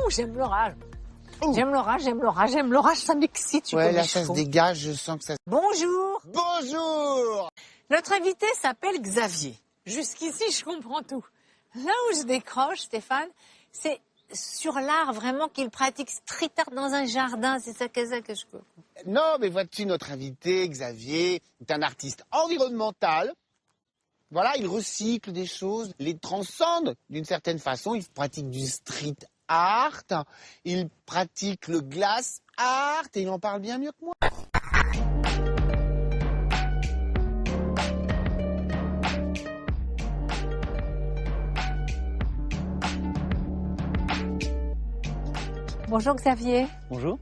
j'aime l'orage. J'aime l'orage, j'aime l'orage, j'aime l'orage, ça m'excite. Ouais, là, ça se dégage, je sens que ça... Bonjour. Bonjour. Notre invité s'appelle Xavier. Jusqu'ici, je comprends tout. Là où je décroche, Stéphane, c'est sur l'art vraiment qu'il pratique street art dans un jardin. C'est ça que je comprends. Non, mais vois-tu, notre invité, Xavier, est un artiste environnemental. Voilà, il recycle des choses, les transcende d'une certaine façon. Il pratique du street art, il pratique le glass art et il en parle bien mieux que moi. Bonjour Xavier. Bonjour.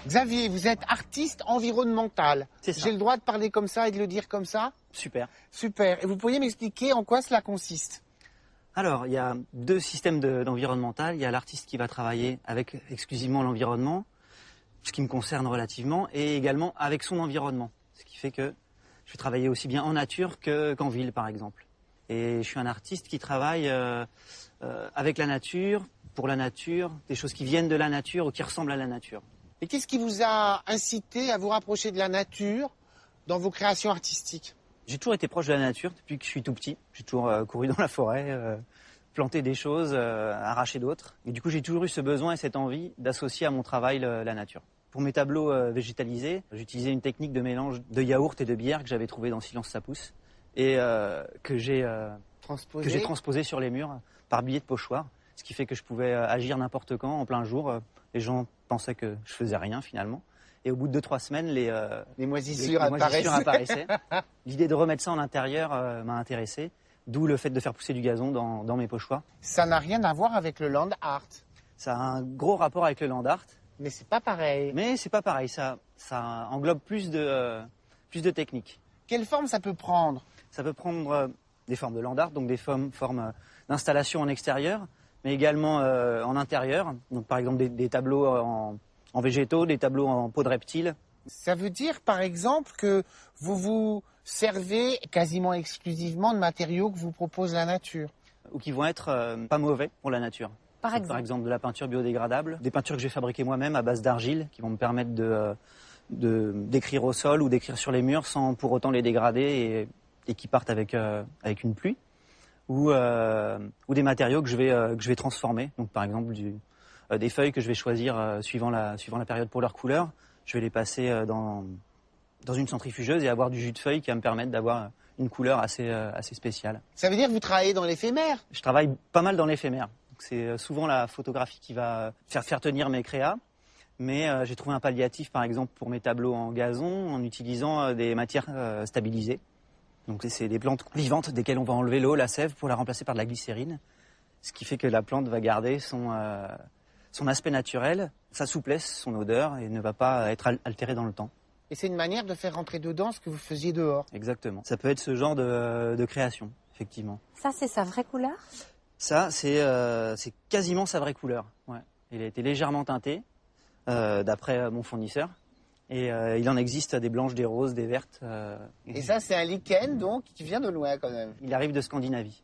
Xavier, vous êtes artiste environnemental. C'est ça. J'ai le droit de parler comme ça et de le dire comme ça? Super. Super. Et vous pourriez m'expliquer en quoi cela consiste? Alors, il y a deux systèmes d'environnemental. Il y a l'artiste qui va travailler avec exclusivement l'environnement, ce qui me concerne relativement, et également avec son environnement. Ce qui fait que je vais travailler aussi bien en nature qu'en ville, par exemple. Et je suis un artiste qui travaille avec la nature, pour la nature, des choses qui viennent de la nature ou qui ressemblent à la nature. Et qu'est-ce qui vous a incité à vous rapprocher de la nature dans vos créations artistiques? J'ai toujours été proche de la nature depuis que je suis tout petit. J'ai toujours couru dans la forêt, planté des choses, arraché d'autres. Et du coup, j'ai toujours eu ce besoin et cette envie d'associer à mon travail la nature. Pour mes tableaux végétalisés, j'utilisais une technique de mélange de yaourt et de bière que j'avais trouvé dans Silence ça pousse et que j'ai transposé sur les murs par biais de pochoir. Ce qui fait que je pouvais agir n'importe quand, en plein jour. Les gens pensaient que je faisais rien finalement. Et au bout de 2-3 semaines, les moisissures apparaissaient. L'idée de remettre ça en intérieur m'a intéressé, d'où le fait de faire pousser du gazon dans mes pochoirs. Ça n'a rien à voir avec le land art. Ça a un gros rapport avec le land art. Mais c'est pas pareil. Mais c'est pas pareil, ça englobe plus de techniques. Quelle forme ça peut prendre? Ça peut prendre des formes de land art, donc des formes d'installation en extérieur, mais également en intérieur. Donc par exemple des tableaux en végétaux, des tableaux en peau de reptile. Ça veut dire par exemple que vous vous servez quasiment exclusivement de matériaux que vous propose la nature. Ou qui vont être pas mauvais pour la nature. Par exemple de la peinture biodégradable, des peintures que j'ai fabriquées moi-même à base d'argile, qui vont me permettre d'écrire au sol ou d'écrire sur les murs sans pour autant les dégrader et qui partent avec une pluie. Ou des matériaux que je vais transformer. Donc par exemple des feuilles que je vais choisir suivant la période pour leur couleur. Je vais les passer dans une centrifugeuse et avoir du jus de feuille qui va me permettre d'avoir une couleur assez spéciale. Ça veut dire que vous travaillez dans l'éphémère? Je travaille pas mal dans l'éphémère. C'est souvent la photographie qui va faire tenir mes créas. Mais j'ai trouvé un palliatif par exemple pour mes tableaux en gazon en utilisant des matières stabilisées. Donc c'est des plantes vivantes desquelles on va enlever l'eau, la sève pour la remplacer par de la glycérine. Ce qui fait que la plante va garder son aspect naturel, sa souplesse, son odeur et ne va pas être altérée dans le temps. Et c'est une manière de faire rentrer dedans ce que vous faisiez dehors. Exactement. Ça peut être ce genre de création, effectivement. Ça, c'est sa vraie couleur? Ça, c'est quasiment sa vraie couleur. Ouais. Il a été légèrement teinté, d'après mon fournisseur. Et il en existe des blanches, des roses, des vertes. Et ça, c'est un lichen, donc, qui vient de loin, quand même. Il arrive de Scandinavie.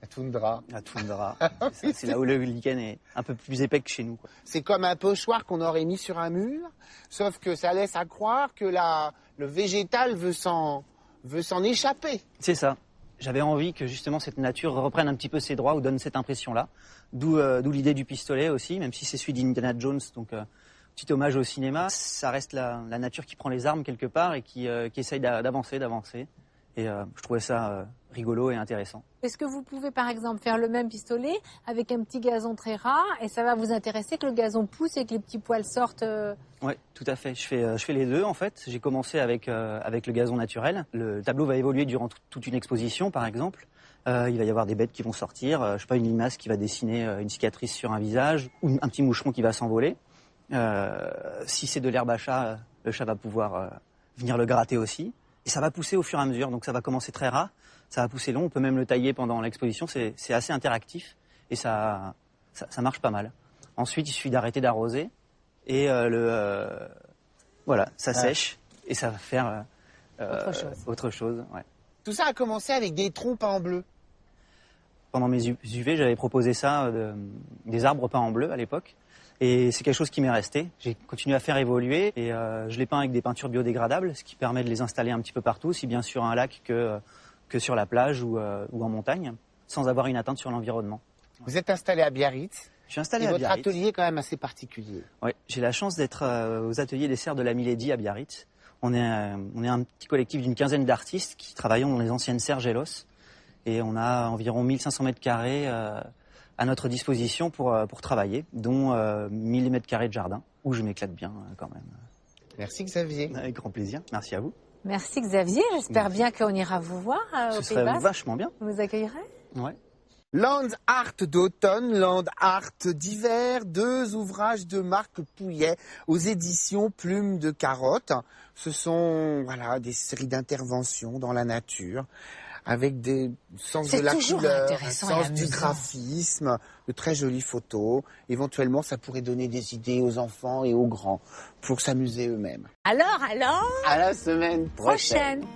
La toundra. La toundra. C'est là où le lichen est un peu plus épais que chez nous, quoi. C'est comme un pochoir qu'on aurait mis sur un mur, sauf que ça laisse à croire que le végétal veut s'en échapper. C'est ça. J'avais envie que justement cette nature reprenne un petit peu ses droits ou donne cette impression-là. D'où l'idée du pistolet aussi, même si c'est celui d'Indiana Jones, donc petit hommage au cinéma. Ça reste la nature qui prend les armes quelque part et qui essaye d'avancer. Et je trouvais ça rigolo et intéressant. Est-ce que vous pouvez par exemple faire le même pistolet avec un petit gazon très rare et ça va vous intéresser que le gazon pousse et que les petits poils sortent Oui, tout à fait. Je fais les deux en fait. J'ai commencé avec le gazon naturel. Le tableau va évoluer durant toute une exposition par exemple. Il va y avoir des bêtes qui vont sortir, je sais pas, une limace qui va dessiner une cicatrice sur un visage ou un petit moucheron qui va s'envoler. Si c'est de l'herbe à chat, le chat va pouvoir venir le gratter aussi. Et ça va pousser au fur et à mesure, donc ça va commencer très ras, ça va pousser long, on peut même le tailler pendant l'exposition, c'est assez interactif et ça marche pas mal. Ensuite, il suffit d'arrêter d'arroser et voilà, ça sèche et ça va faire autre chose. Ouais. Tout ça a commencé avec des troncs peints en bleu. Pendant mes UV, j'avais proposé ça, des arbres peints en bleu à l'époque. Et c'est quelque chose qui m'est resté. J'ai continué à faire évoluer et je les peins avec des peintures biodégradables, ce qui permet de les installer un petit peu partout, aussi bien sur un lac que sur la plage ou en montagne, sans avoir une atteinte sur l'environnement. Vous êtes installé à Biarritz. Je suis installé Et à votre Biarritz. atelier est quand même assez particulier. Ouais, j'ai la chance d'être aux ateliers des serres de la Milady à Biarritz. On est un petit collectif d'une quinzaine d'artistes qui travaillons dans les anciennes serres Gélos. Et on a environ 1500 mètres carrés à notre disposition pour travailler, dont 1000 mètres carrés de jardin, où je m'éclate bien quand même. Merci Xavier. Avec grand plaisir. Merci à vous. Merci Xavier, j'espère bien qu'on ira vous voir au Ce Pays serait Basque. vachement bien. Vous nous accueillerez? Ouais. Land Art d'automne, Land Art d'hiver, 2 ouvrages de Marc Pouillet aux éditions Plume de Carotte. Ce sont des séries d'interventions dans la nature avec des sens de la couleur, intéressant et sens du amusant. graphisme, de très jolies photos. Éventuellement, ça pourrait donner des idées aux enfants et aux grands pour s'amuser eux-mêmes. Alors, À la semaine prochaine. prochaine.